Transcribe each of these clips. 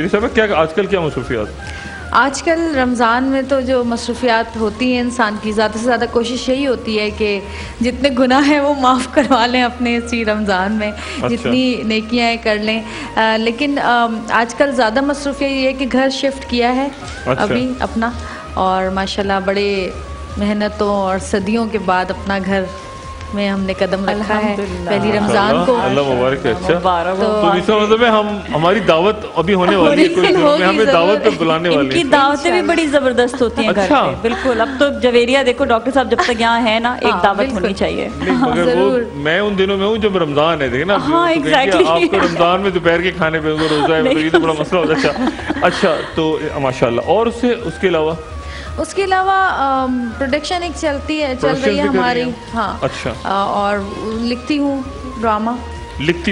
جی صاحب کیا آج کل کیا مصروفیات؟ آج کل رمضان میں تو جو مصروفیات ہوتی ہیں انسان کی زیادہ سے زیادہ کوشش یہی ہوتی ہے کہ جتنے گناہ ہیں وہ معاف کروا لیں اپنے اسی رمضان میں، جتنی نیکیاں کر لیں. لیکن آج کل زیادہ مصروفیت یہ ہے کہ گھر شفٹ کیا ہے ابھی اپنا، اور ماشاءاللہ بڑے محنتوں اور صدیوں کے بعد اپنا گھر میں ہم نے قدم رکھا ہے پہلی رمضان کو. اللہ مبارک ہے. اچھا تو اس کا مطلب ہے ہماری دعوت ابھی ہونے والی ہے، کچھ دنوں میں ہمیں دعوت پہ بلانے والے ہیں. ان کی دعوتیں بھی بڑی زبردست ہوتی ہیں گھر پہ. بالکل. اب تو جویریہ دیکھو ڈاکٹر صاحب جب تک یہاں ہے نا ایک دعوت ہونی چاہیے. مگر وہ میں ان دنوں میں ہوں جب رمضان ہے، دیکھیں نا آپ کو رمضان میں دوپہر کے کھانے پہ روزہ ہے، یہ تو بڑا مسئلہ ہوتا ہے. اچھا تو ماشاء اللہ. اور اس کے علاوہ پروڈکشن ایک چل رہی ہے ہماری. ہاں. اچھا. اور لکھتی ہوں ڈرامہ، لکھتی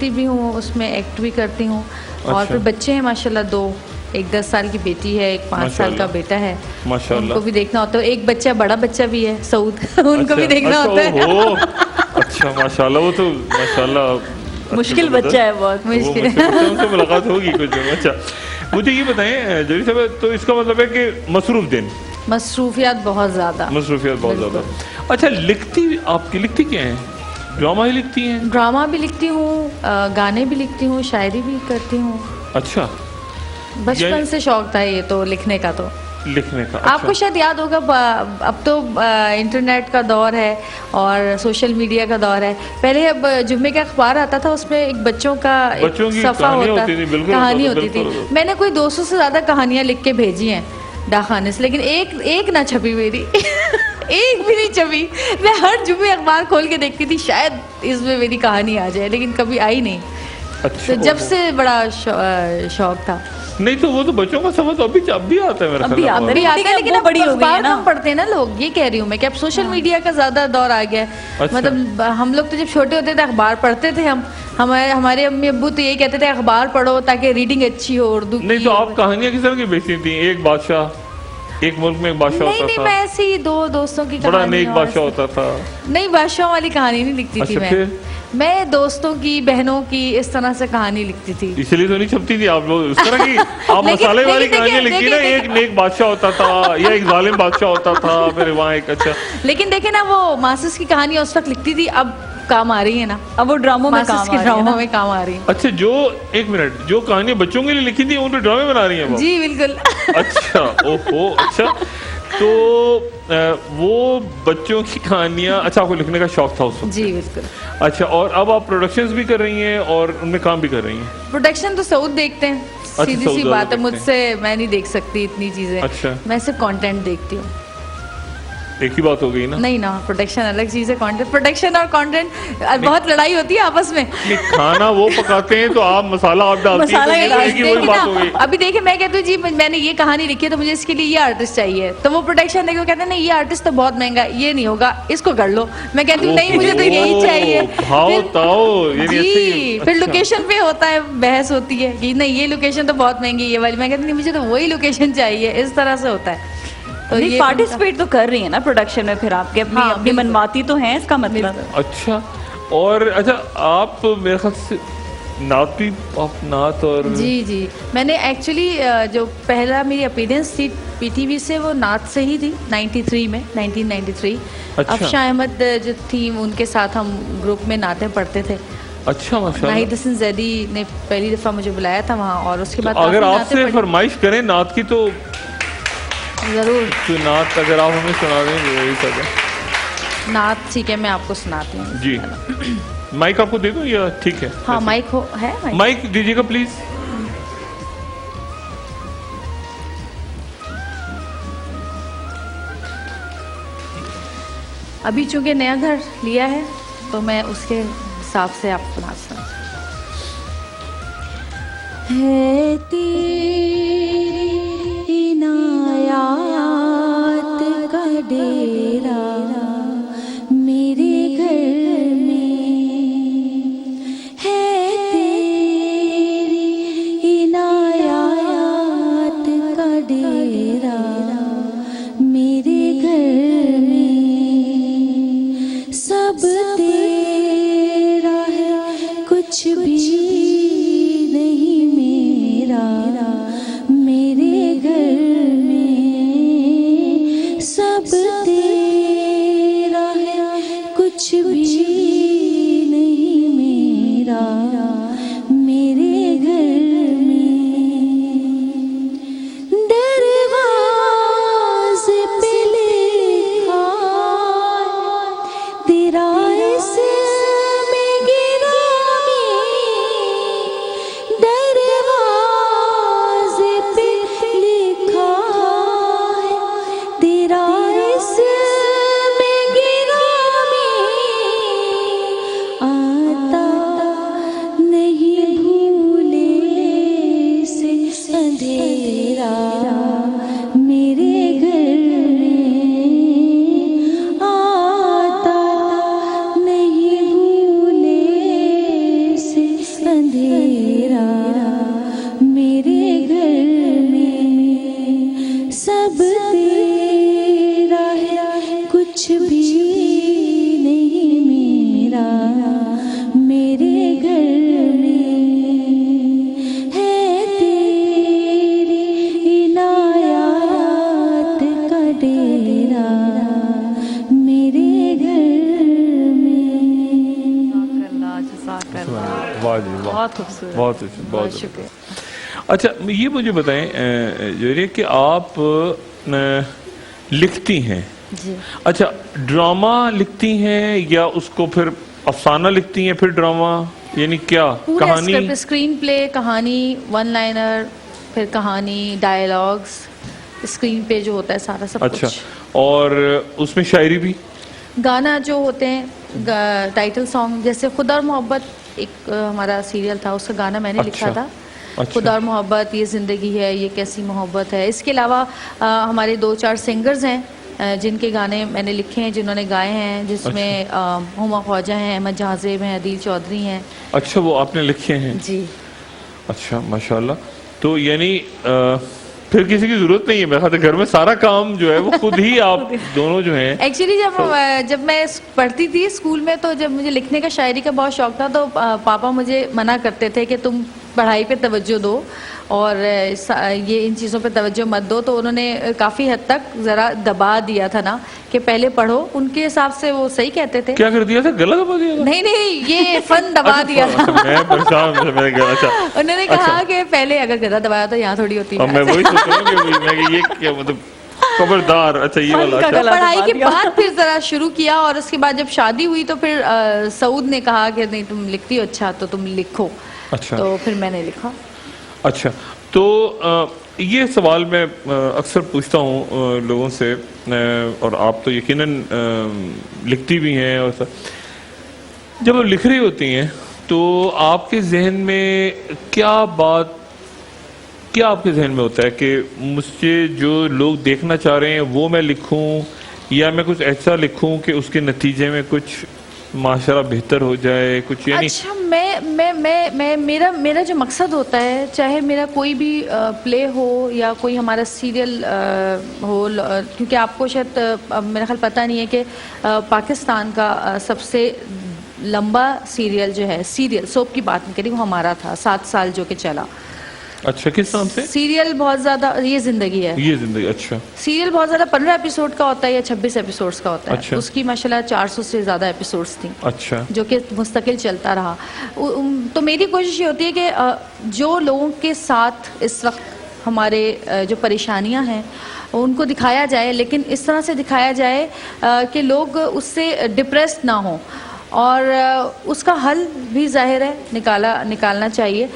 بھی ہوں اس میں ایکٹ بھی کرتی ہوں. اور پھر بچے ہیں ماشاءاللہ 2، ایک 10 سال کی بیٹی ہے، ایک 5 سال کا بیٹا ہے. ان کو بھی دیکھنا ہوتا ہے. ایک بچہ بڑا بچہ بھی ہے سعود، ان کو بھی دیکھنا ہوتا ہے. اچھا ماشاءاللہ. وہ تو ماشاءاللہ مشکل بچہ ہے، بہت مشکل. ان سے ملاقات ہوگی کچھ. اچھا مجھے یہ بتائیں جوہری صاحب، تو اس کا مطلب ہے کہ مصروفیات بہت زیادہ. اچھا آپ کی لکھتی کیا ہیں؟ ڈرامہ ہی لکھتی ہیں؟ ڈرامہ بھی لکھتی ہوں، گانے بھی لکھتی ہوں، شاعری بھی کرتی ہوں. اچھا. بچپن سے شوق تھا یہ تو لکھنے کا. آپ کو شاید یاد ہوگا اب تو انٹرنیٹ کا دور ہے اور سوشل میڈیا کا دور ہے. پہلے اب جمعے کا اخبار آتا تھا، اس میں ایک بچوں کا ایک صفحہ ہوتا، کہانی ہوتی تھی. میں نے کوئی 200 سے زیادہ کہانیاں لکھ کے بھیجی ہیں ڈاکخانے سے، لیکن ایک نہ چھپی میری. ایک بھی نہیں چھپی. میں ہر جمعے اخبار کھول کے دیکھتی تھی شاید اس میں میری کہانی آ جائے، لیکن کبھی آئی نہیں. تو جب سے بڑا شوق تھا. نہیں تو وہ تو بچوں کا سفر تو اب بھی آتا ہے میرا خیال میں. ابھی آتا ہے لیکن اخبار کم پڑھتے ہیں نا لوگ. یہ کہہ رہی ہوں میں کہ اب سوشل میڈیا کا زیادہ دور آ گیا ہے. مطلب ہم لوگ تو جب چھوٹے ہوتے تھے اخبار پڑھتے تھے. ہمارے امی ابو تو یہ کہتے تھے اخبار پڑھو تاکہ ریڈنگ اچھی ہو اردو کی. نہیں تو آپ کہانیاں کس طرح کی بیچتی تھیں؟ ایک بادشاہ، ایک ملک میں ایک بادشاہ ہوتا تھا. نہیں میں ایسے ہی 2 دوستوں کی بڑا نیک بادشاہ ہوتا تھا. نہیں بادشاہوں والی کہانی نہیں لکھتی تھی میں دوستوں کی، بہنوں کی، اس طرح سے کہانی لکھتی تھی. اس لیے تو نہیں چھپتی تھی آپ لوگ اس طرح کی. آپ مسالے والی کہانیاں لکھی نا، ایک نیک بادشاہ ہوتا تھا یا ایک ظالم بادشاہ ہوتا تھا، پھر وہاں ایک. اچھا لیکن دیکھیں نا وہ ماسٹرز کی کہانیاں اس وقت لکھتی تھی، اب کام آ رہی ہے نا، اب وہ ڈراموں میں کام آ رہی ہے. اچھا ایک منٹ، جو کہانیاں بچوں کے لیے لکھی تھی ان پہ ڈرامے بنا رہی ہیں؟ جی بالکل. اچھا اوہو. اچھا تو وہ بچوں کی کہانیاں. اچھا آپ کو لکھنے کا شوق تھا اس وقت؟ جی بالکل. اچھا اور اب آپ پروڈکشنز بھی کر رہی ہیں اور ان میں کام بھی کر رہی ہیں؟ پروڈکشن تو سعود دیکھتے ہیں، سیدھی سی بات ہے. مجھ سے میں نہیں دیکھ سکتی اتنی چیزیں. اچھا. میں صرف کانٹینٹ دیکھتی ہوں. ایک ہی بات ہو گئی نا. نہیں نا، پروڈکشن الگ چیز ہے. پروڈکشن اور کانٹینٹ بہت لڑائی ہوتی ہے آپس میں. کھانا وہ پکاتے ہیں تو آپ مسالہ آپ ڈالتی ہیں. ابھی دیکھیں میں کہتی ہوں جی میں نے یہ کہانی لکھی ہے تو مجھے اس کے لیے یہ آرٹسٹ چاہیے، تو وہ پروڈکشن دیکھو کہتے ہیں نہیں یہ آرٹسٹ تو بہت مہنگا ہے، یہ نہیں ہوگا، اس کو کر لو. میں کہتی ہوں نہیں مجھے تو یہی چاہیے. جی پھر لوکیشن پہ ہوتا ہے، بحث ہوتی ہے کہ نہیں یہ لوکیشن تو بہت مہنگی ہے والی. میں کہتی ہوں مجھے تو وہی لوکیشن چاہیے. اس طرح سے ہوتا ہے. تو یہ پارٹیسپیٹ تو کر رہی ہیں نا پروڈکشن میں، پھر آپ کے اپنی منواتی تو ہیں اس کا مطلب. اچھا. اور اچھا آپ میرے خیال سے نعت بھی آپ نعت اور جی میں نے ایکچولی جو پہلا میری اپیرنس تھی پی ٹی وی سے وہ نعت سے ہی تھی 1993 افشاں احمد جو تھی ان کے ساتھ ہم گروپ میں نعتیں پڑھتے تھے. اچھا ماشاءاللہ. ناہید حسن زیدی نے پہلی دفعہ مجھے بلایا تھا وہاں، اور اس کے بعد اگر آپ سے فرمائش کریں نعت کی تو ضرور. تو نعت اگر آپ ہمیں سنا دیں تو وہی سب ہے. نعت ٹھیک ہے میں آپ کو سناتی ہوں. جی مائک آپ کو دے دوں یا ٹھیک ہے؟ ہاں مائک ہے، مائک دیجیے گا پلیز. ابھی چونکہ نیا گھر لیا ہے تو میں اس کے حساب سے آپ کو نعت سناتی ہوں. ہے تیری عنایات کا ڈیرا میرے گھر میں، ہے تیری عنایات کا ڈیرا میرے گھر میں، سب تیرا ہے کچھ بھی نہیں میرا. بہت اچھا، بہت شکریہ. اچھا یہ مجھے بتائیں جوہریہ کہ آپ لکھتی ہیں. جی. اچھا ڈرامہ لکھتی ہیں یا اس کو پھر افسانہ لکھتی ہیں پھر ڈرامہ، یعنی کیا کہانی؟ اسکرین پلے، کہانی، ون لائنر، پھر کہانی، ڈائلاگز، اسکرین پہ جو ہوتا ہے سارا سب کچھ. اچھا، اور اس میں شاعری بھی؟ گانا جو ہوتے ہیں ٹائٹل سانگ، جیسے خدا اور محبت ایک ہمارا سیریل تھا، اس کا گانا میں نے لکھا تھا. خدا اور محبت، یہ زندگی ہے، یہ کیسی محبت ہے. اس کے علاوہ ہمارے 2-4 سنگرز ہیں جن کے گانے میں نے لکھے ہیں، جنہوں نے گائے ہیں، جس میں ہما خواجہ ہیں، احمد جہاں زیب ہیں، عدیل چودھری ہیں. اچھا وہ آپ نے لکھے ہیں؟ جی. اچھا ماشاءاللہ. تو یعنی پھر کسی کی ضرورت نہیں ہے میرے خیال سے، گھر میں سارا کام جو ہے وہ خود ہی آپ دونوں جو ہیں. ایکچولی جب میں پڑھتی تھی اسکول میں، تو جب مجھے لکھنے کا، شاعری کا بہت شوق تھا، تو پاپا مجھے منع کرتے تھے کہ تم پڑھائی پہ توجہ دو اور یہ ان چیزوں پہ توجہ مت دو. تو انہوں نے کافی حد تک ذرا دبا دیا تھا نا کہ پہلے پڑھو. ان کے حساب سے وہ صحیح کہتے تھے. کیا کر دیا تھا؟ گلا دبا دیا تھا؟ نہیں، یہ فن دبا دیا تھا. انہوں نے کہا کہ پہلے اگر گلا دبایا تو یہاں تھوڑی ہوتی ہے. میں وہی سوچ رہا ہوں کہ یہ کیا مطلب خبردار. اچھا یہ والا پڑھائی کے بعد پھر ذرا شروع کیا، اور اس کے بعد جب شادی ہوئی تو پھر سعود نے کہا کہ نہیں تم لکھتی ہو، اچھا تو تم لکھو. تو پھر میں نے لکھا. اچھا تو یہ سوال میں اکثر پوچھتا ہوں لوگوں سے، اور آپ تو یقیناً لکھتی بھی ہیں، اور جب آپ لکھ رہی ہوتی ہیں تو آپ کے ذہن میں کیا آپ کے ذہن میں ہوتا ہے کہ مجھ سے جو لوگ دیکھنا چاہ رہے ہیں وہ میں لکھوں، یا میں کچھ ایسا لکھوں کہ اس کے نتیجے میں کچھ معاشرہ بہتر ہو جائے کچھ؟ یعنی اچھا میرا جو مقصد ہوتا ہے، چاہے میرا کوئی بھی پلے ہو یا کوئی ہمارا سیریل ہو، کیونکہ آپ کو شاید میرا خیال پتہ نہیں ہے کہ پاکستان کا سب سے لمبا سیریل جو ہے، سیریل سوپ کی بات نہیں کری، وہ ہمارا تھا 7 سال جو کہ چلا. اچھا کس نام سے؟ سیریل بہت زیادہ، یہ زندگی ہے. یہ زندگی. اچھا. سیریل بہت زیادہ 15 ایپیسوڈ کا ہوتا ہے یا 26 ایپیسوڈز کا ہوتا ہے. اچھا. اس کی ماشاءاللہ 400 سے زیادہ ایپیسوڈز تھیں. اچھا. جو کہ مستقل چلتا رہا. تو میری کوشش یہ ہوتی ہے کہ جو لوگوں کے ساتھ اس وقت ہمارے جو پریشانیاں ہیں ان کو دکھایا جائے، لیکن اس طرح سے دکھایا جائے کہ لوگ اس سے ڈپریسڈ نہ ہوں، اور اس کا حل بھی ظاہر ہے نکالنا چاہیے.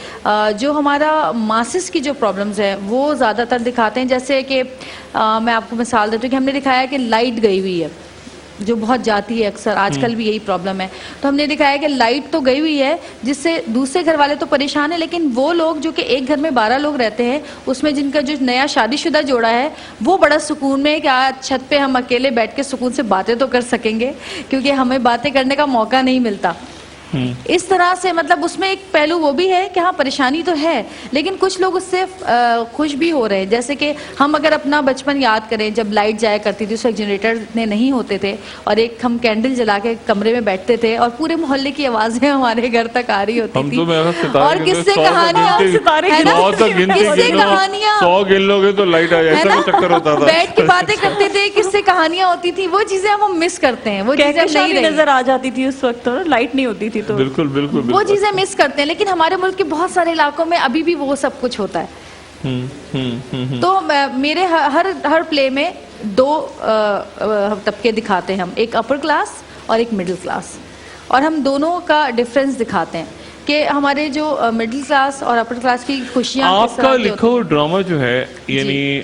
جو ہمارا ماسس کی جو پرابلمز ہیں وہ زیادہ تر دکھاتے ہیں، جیسے کہ میں آپ کو مثال دیتی ہوں کہ ہم نے دکھایا کہ لائٹ گئی ہوئی ہے، جو بہت جاتی ہے اکثر، آج کل بھی یہی پرابلم ہے. تو ہم نے دکھایا کہ لائٹ تو گئی ہوئی ہے، جس سے دوسرے گھر والے تو پریشان ہیں، لیکن وہ لوگ جو کہ ایک گھر میں 12 لوگ رہتے ہیں، اس میں جن کا جو نیا شادی شدہ جوڑا ہے وہ بڑا سکون میں کہ آج چھت پہ ہم اکیلے بیٹھ کے سکون سے باتیں تو کر سکیں گے، کیونکہ ہمیں باتیں کرنے کا موقع نہیں ملتا. اس طرح سے مطلب اس میں ایک پہلو وہ بھی ہے کہ ہاں پریشانی تو ہے، لیکن کچھ لوگ اس سے خوش بھی ہو رہے ہیں. جیسے کہ ہم اگر اپنا بچپن یاد کریں، جب لائٹ جایا کرتی تھی، اس وقت جنریٹر نہیں ہوتے تھے، اور ایک ہم کینڈل جلا کے کمرے میں بیٹھتے تھے، اور پورے محلے کی آوازیں ہمارے گھر تک آ رہی ہوتی تھی، اور قصے کہانیاں بیٹھ کے باتیں کرتے تھے، قصے کہانیاں ہوتی تھی. وہ چیزیں ہم مس کرتے ہیں، وہ چیزیں نظر آ جاتی تھی اس وقت، لائٹ نہیں ہوتی تھی. بالکل وہ چیزیں مس کرتے ہیں. لیکن ہمارے ملک کے بہت سارے علاقوں میں ابھی بھی وہ سب کچھ ہوتا ہے. تو میرے ہر پلے میں 2 طبقے دکھاتے ہیں ہم، ایک اپر کلاس اور ایک مڈل کلاس، اور ہم دونوں کا ڈفرینس دکھاتے ہیں کہ ہمارے جو مڈل کلاس اور اپر کلاس کی خوشیاں. آپ کا لکھا ہوا ڈرامہ جو ہے، یعنی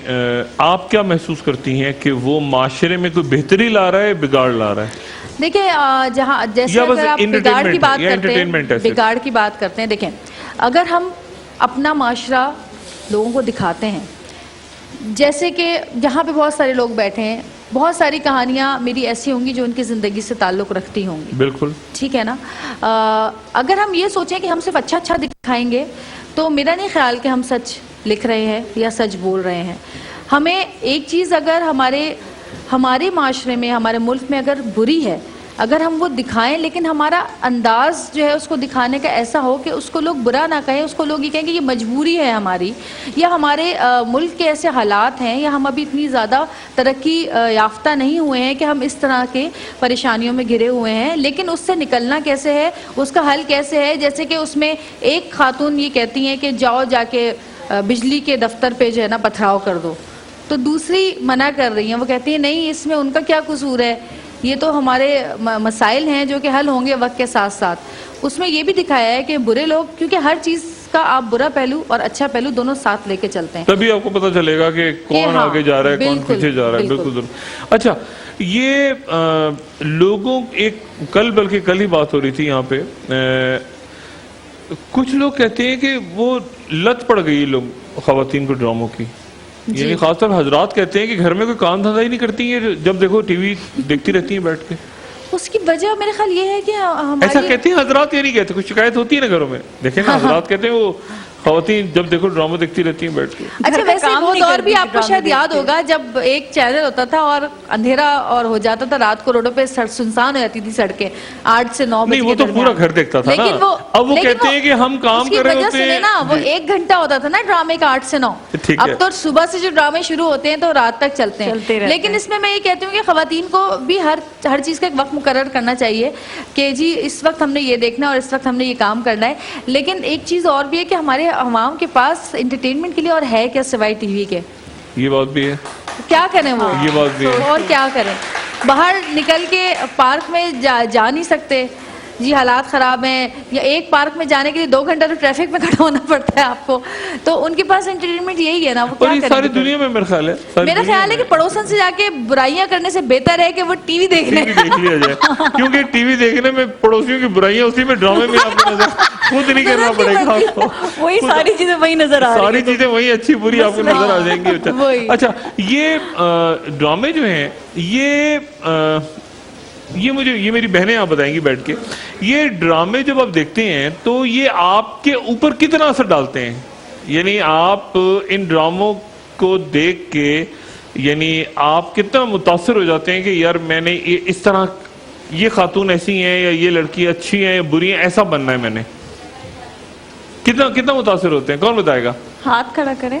آپ کیا محسوس کرتی ہیں کہ وہ معاشرے میں کوئی بہتری لا رہا ہے، بگاڑ لا رہا ہے؟ دیکھیں جیسے اگر آپ بگاڑ کی بات کرتے ہیں، دیکھیں اگر ہم اپنا معاشرہ لوگوں کو دکھاتے ہیں، جیسے کہ جہاں پہ بہت سارے لوگ بیٹھے ہیں، بہت ساری کہانیاں میری ایسی ہوں گی جو ان کی زندگی سے تعلق رکھتی ہوں گی. بالکل ٹھیک ہے نا. اگر ہم یہ سوچیں کہ ہم صرف اچھا دکھائیں گے تو میرا نہیں خیال کہ ہم سچ لکھ رہے ہیں یا سچ بول رہے ہیں. ہمیں ایک چیز اگر ہمارے معاشرے میں، ہمارے ملک میں اگر بری ہے اگر ہم وہ دکھائیں لیکن ہمارا انداز جو ہے اس کو دکھانے کا ایسا ہو کہ اس کو لوگ برا نہ کہیں, اس کو لوگ یہ کہیں کہ یہ مجبوری ہے ہماری, یا ہمارے ملک کے ایسے حالات ہیں, یا ہم ابھی اتنی زیادہ ترقی یافتہ نہیں ہوئے ہیں کہ ہم اس طرح کے پریشانیوں میں گھرے ہوئے ہیں, لیکن اس سے نکلنا کیسے ہے, اس کا حل کیسے ہے. جیسے کہ اس میں ایک خاتون یہ کہتی ہیں کہ جاؤ جا کے بجلی کے دفتر پہ جو ہے نا پتھراؤ کر دو, تو دوسری منع کر رہی ہیں, وہ کہتی ہیں نہیں اس میں ان کا کیا قصور ہے, یہ تو ہمارے مسائل ہیں جو کہ حل ہوں گے وقت کے ساتھ ساتھ. اس میں یہ بھی دکھایا ہے کہ برے لوگ, کیونکہ ہر چیز کا آپ برا پہلو اور اچھا پہلو دونوں ساتھ لے کے چلتے ہیں, تبھی آپ کو پتہ چلے گا کہ کون آگے جا رہا ہے, کون پیچھے جا رہا ہے. بالکل ضرور. اچھا, یہ لوگوں ایک بلکہ کل ہی بات ہو رہی تھی یہاں پہ, کچھ لوگ کہتے ہیں کہ وہ لت پڑ گئی لوگ خواتین کو ڈراموں کی, یعنی خاص طور حضرات کہتے ہیں کہ گھر میں کوئی کام دھندا ہی نہیں کرتی ہیں, جب دیکھو ٹی وی دیکھتی رہتی ہیں بیٹھ کے. اس کی وجہ میرے خیال یہ ہے کہ ایسا کہتے ہیں حضرات, یہ نہیں کہتے, کچھ شکایت ہوتی ہے نا گھروں میں, دیکھیں نا حضرات کہتے ہیں وہ خواتین جب دیکھو ڈرامہ دیکھتی رہتی ہیں بیٹھ کے. اچھا ویسے وہ دور بھی آپ کو شاید یاد ہوگا جب ایک چینل ہوتا تھا اور اندھیرا اور ہو جاتا تھا, رات کو روڈوں پہ سنسان ہو جاتی تھی سڑکیں 8 سے 9 بجے. نہیں وہ تو پورا گھر دیکھتا تھا نا, اب وہ کہتے ہیں کہ ہم کام کر رہے ہوتے ہیں نا, وہ 1 گھنٹہ ہوتا تھا نا ڈرامے کا 8 سے 9. اب تو صبح سے جو ڈرامے شروع ہوتے ہیں تو رات تک چلتے ہیں, لیکن اس میں یہ کہتی ہوں کہ خواتین کو بھی ہر چیز کا ایک وقت مقرر کرنا چاہیے کہ جی اس وقت ہم نے یہ دیکھنا ہے اور اس وقت ہم نے یہ کام کرنا ہے. لیکن ایک چیز اور بھی ہے کہ ہمارے عوام کے پاس انٹرٹینمنٹ کے لیے اور ہے کیا سوائے ٹی وی کے, یہ بات بھی ہے, کیا کریں وہ, یہ بات بھی ہے, اور کیا کریں, باہر نکل کے پارک میں جا نہیں سکتے جی, حالات خراب ہیں, یا ایک پارک میں جانے کے لیے 2 گھنٹہ تو ٹریفک میں کھڑا ہونا پڑتا ہے آپ کو, تو ان کے پاس انٹرٹینمنٹ یہی ہے نا, وہ کیا کریں. ساری دنیا میں میرا خیال ہے کہ پڑوسن سے جا کے برائیاں کرنے سے بہتر ہے کہ وہ ٹی وی دیکھ لیا جائے, کیونکہ ٹی وی دیکھنے میں پڑوسیوں کی برائیاں اسی میں ڈرامے میں آپ کو نظر خود نہیں کرنا پڑے گا آپ کو, وہی ساری چیزیں وہی نظر آ رہی ہیں, ساری چیزیں وہی اچھی بری آپ کو نظر آ جائیں گی. اچھا, یہ ڈرامے جو ہیں یہ میری بہنیں آپ بتائیں گی بیٹھ کے, یہ ڈرامے جب آپ دیکھتے ہیں تو یہ آپ کے اوپر کتنا اثر ڈالتے ہیں, یعنی آپ ان ڈراموں کو دیکھ کے یعنی آپ کتنا متاثر ہو جاتے ہیں کہ یار میں نے اس طرح, یہ خاتون ایسی ہیں یا یہ لڑکی اچھی ہیں یا بری ہیں, ایسا بننا ہے میں نے, کتنا متاثر ہوتے ہیں, کون بتائے گا, ہاتھ کھڑا کریں,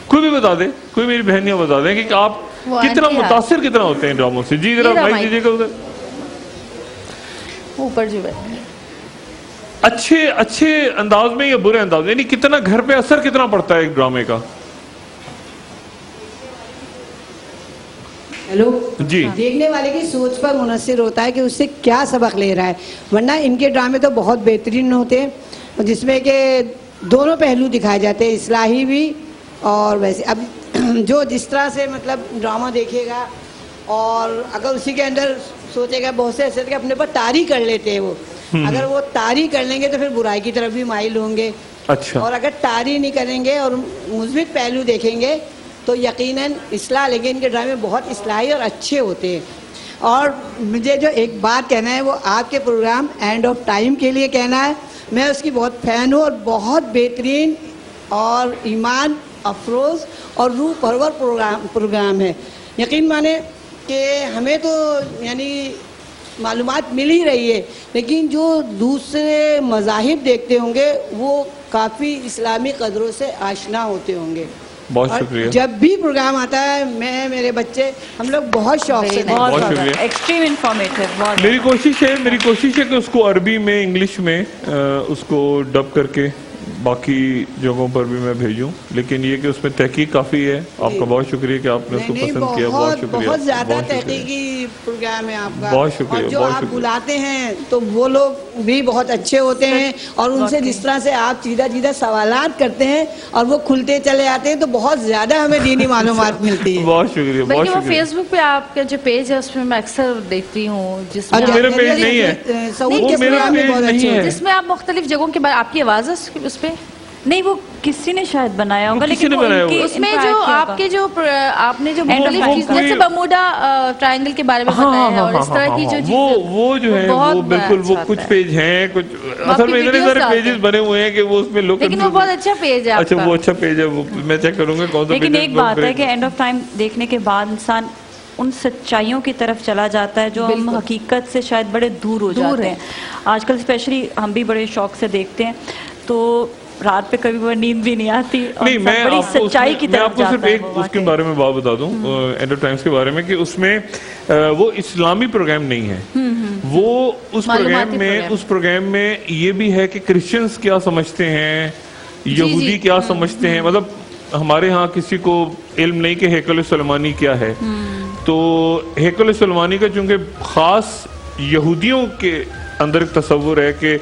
کوئی بھی بتا دے, کوئی میری بہنیاں بتا دیں کہ آپ کتنا متاثر کتنا ہوتے ہیں ڈراموں سے. جی ذرا بھائی دیجیے گا ادھر اوپر جو بیٹھے, اچھے انداز میں یا برے انداز میں, یعنی کتنا گھر پہ اثر کتنا پڑتا ہے ایک ڈرامے کا. ہیلو جی, دیکھنے والے کی سوچ پر منحصر ہوتا ہے کہ اس سے کیا سبق لے رہا ہے, ورنہ ان کے ڈرامے تو بہت بہترین ہوتے ہیں جس میں کہ دونوں پہلو دکھائے جاتے ہیں, اصلاحی بھی اور ویسے. اب جو جس طرح سے مطلب ڈرامہ دیکھے گا اور اگر اسی کے اندر سوچے گا, بہت سے ایسے کہ اپنے پر طاری کر لیتے ہیں وہ, اگر وہ طاری کر لیں گے تو پھر برائی کی طرف بھی مائل ہوں گے. اچھا, اور اگر طاری نہیں کریں گے اور مثبت پہلو دیکھیں گے تو یقیناً اصلاح لیں گے. ان کے ڈرامے بہت اصلاحی اور اچھے ہوتے ہیں. اور مجھے جو ایک بات کہنا ہے وہ آپ کے پروگرام اینڈ آف ٹائم کے لیے کہنا ہے, میں اس کی بہت فین ہوں اور بہت بہترین اور ایمان افروز اور روح پرور پروگرام ہے. یقین مانیں کہ ہمیں تو یعنی معلومات مل ہی رہی ہے, لیکن جو دوسرے مذاہب دیکھتے ہوں گے وہ کافی اسلامی قدروں سے آشنا ہوتے ہوں گے. بہت شکریہ. جب بھی پروگرام آتا ہے میں میرے بچے ہم لوگ بہت شوق سے, بہت شکریہ, ایکسٹریم انفارمیٹیو. میری کوشش ہے کہ اس کو عربی میں انگلش میں اس کو ڈب کر کے باقی جگہوں پر بھی میں بھیجوں, لیکن یہ کہ اس میں تحقیق کافی ہے. آپ کا بہت شکریہ کہ آپ نے اس کو پسند کیا, بہت شکریہ. بہت زیادہ تحقیقی پروگرام ہے آپ کا, بہت شکریہ. اور جو آپ بلاتے ہیں تو وہ لوگ بھی بہت اچھے ہوتے ہیں, اور ان سے جس طرح سے آپ سیدھا سوالات کرتے ہیں اور وہ کھلتے چلے آتے ہیں تو بہت زیادہ ہمیں دینی معلومات ملتی ہے. بہت شکریہ. بہت شکریہ. فیس بک پہ آپ کا جو پیج ہے اس میں اکثر دیکھتی ہوں, جس میرا پیج نہیں ہے, جس میں آپ مختلف جگہوں کے بارے, آپ کی آواز ہے اس پہ نہیں, وہ کسی نے شاید بنایا ہوگا, لیکن اس میں جو آپ کے جو آپ نے جو مختلف چیز جیسے برموڈا ٹرائنگل کے بارے میں بتایا ہے اور اس طرح کی جو چیزیں وہ جو ہے وہ بالکل وہ کچھ پیج ہیں, کچھ اصل میں اتنے سارے پیجز بنے ہوئے ہیں کہ وہ اس میں لوگ, لیکن وہ بہت اچھا پیج ہے. اچھا وہ اچھا پیج ہے, وہ میں چیک کروں گا کون سا پیج. لیکن ایک بات ہے کہ اینڈ آف ٹائم دیکھنے کے بعد انسان ان سچائیوں کی طرف چلا جاتا ہے جو ہم حقیقت سے شاید بڑے دور ہو جاتے ہیں. آج کل اسپیشلی ہم بھی بڑے شوق سے دیکھتے ہیں تو رات پہ کبھی وہ نیند بھی نہیں آتی. نہیں, میں آپ کو صرف ایک اس کے بارے میں بات بتا دوں اینڈ آف ٹائمز کے بارے میں کہ اس میں وہ اسلامی پروگرام نہیں ہے. وہ اس پروگرام میں یہ بھی ہے کہ کرسچنز کیا سمجھتے ہیں, یہودی کیا سمجھتے ہیں. مطلب ہمارے ہاں کسی کو علم نہیں کہ ہیکل سلیمانی کیا ہے, تو ہیکل سلیمانی کا چونکہ خاص یہودیوں کے اندر ایک تصور ہے کہ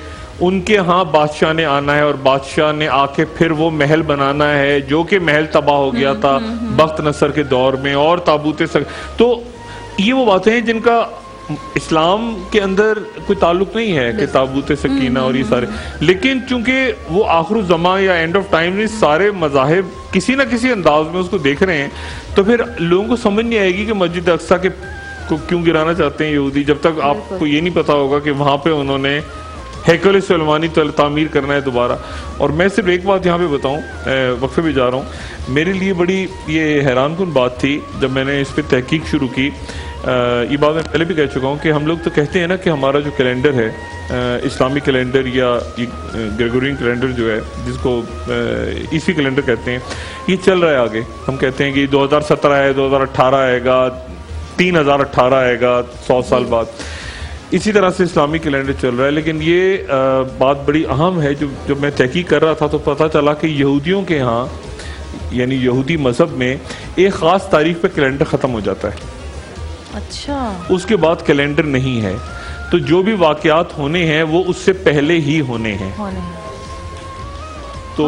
ان کے ہاں بادشاہ نے آنا ہے اور بادشاہ نے آ کے پھر وہ محل بنانا ہے, جو کہ محل تباہ ہو گیا تھا بخت نصر کے دور میں, اور تابوت تو یہ وہ باتیں ہیں جن کا اسلام کے اندر کوئی تعلق نہیں ہے کہ تابوت سکینہ اور یہ سارے. لیکن چونکہ وہ آخر الزمان یا اینڈ آف ٹائم سارے مذاہب کسی نہ کسی انداز میں اس کو دیکھ رہے ہیں, تو پھر لوگوں کو سمجھ نہیں آئے گی کہ مسجد اقصیٰ کو کیوں گرانا چاہتے ہیں یہودی, جب تک آپ کو یہ نہیں پتا ہوگا کہ وہاں پہ انہوں نے ہیکل سلیمانی تعمیر کرنا ہے دوبارہ. اور میں صرف ایک بات یہاں پہ بتاؤں, وقفے بھی جا رہا ہوں, میرے لیے بڑی یہ حیران کن بات تھی جب میں نے اس پہ تحقیق شروع کی. یہ بات میں پہلے بھی کہہ چکا ہوں کہ ہم لوگ تو کہتے ہیں نا کہ ہمارا جو کیلنڈر ہے, اسلامی کیلنڈر یا گریگورین کیلنڈر جو ہے جس کو عیسوی کیلنڈر کہتے ہیں, یہ چل رہا ہے آگے. ہم کہتے ہیں کہ 2017 ہے, 2018 آئے گا, 3018 آئے گا 100 سال بعد. اسی طرح سے اسلامی کیلنڈر چل رہا ہے. لیکن یہ بات بڑی اہم ہے, جب میں تحقیق کر رہا تھا تو پتہ چلا کہ یہودیوں کے ہاں یعنی یہودی مذہب میں ایک خاص تاریخ پہ کیلنڈر ختم ہو جاتا ہے. اچھا, اس کے بعد کیلنڈر نہیں ہے. تو جو بھی واقعات ہونے ہیں وہ اس سے پہلے ہی ہونے ہیں. تو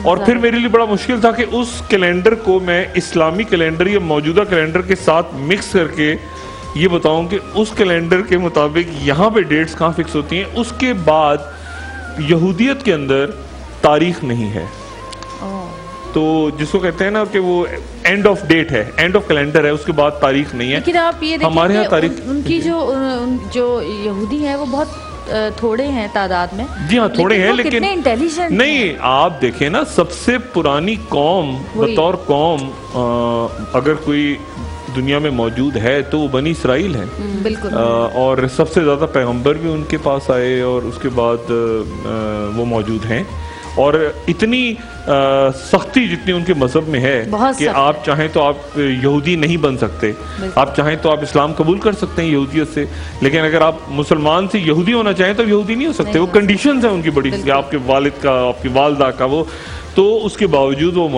اور پھر میرے لیے بڑا مشکل تھا کہ اس کیلنڈر کو میں اسلامی کیلنڈر یا موجودہ کیلنڈر کے ساتھ مکس کر کے یہ بتاؤں کہ اس کیلنڈر کے مطابق یہاں پہ ڈیٹس کہاں فکس ہوتی ہیں. اس کے بعد یہودیت کے اندر تاریخ نہیں ہے. تو جس کو کہتے ہیں نا کہ وہ اینڈ آف ڈیٹ ہے, اینڈ آف کیلنڈر ہے, اس کے بعد تاریخ نہیں ہے. لیکن آپ یہ دیکھیں ہمارے یہاں تاریخ ان کی جو یہودی ہیں وہ بہت تھوڑے ہیں تعداد میں. جی ہاں تھوڑے ہیں, لیکن کتنے انٹیلیجنٹ نہیں. آپ دیکھیں نا, سب سے پرانی قوم بطور قوم اگر کوئی دنیا میں موجود ہے تو وہ بنی اسرائیل ہے. بالکل. اور سب سے زیادہ پیغمبر بھی ان کے پاس آئے اور اس کے بعد وہ موجود ہیں. اور اتنی سختی جتنی ان کے مذہب میں ہے کہ آپ چاہیں تو آپ یہودی نہیں بن سکتے, آپ چاہیں تو آپ اسلام قبول کر سکتے ہیں یہودیت سے, لیکن اگر آپ مسلمان سے یہودی ہونا چاہیں تو یہودی نہیں ہو سکتے. وہ کنڈیشنز ہیں ان کی بڑی, آپ کے والد کا, آپ کی والدہ کا, وہ تو اس کے باوجود وہ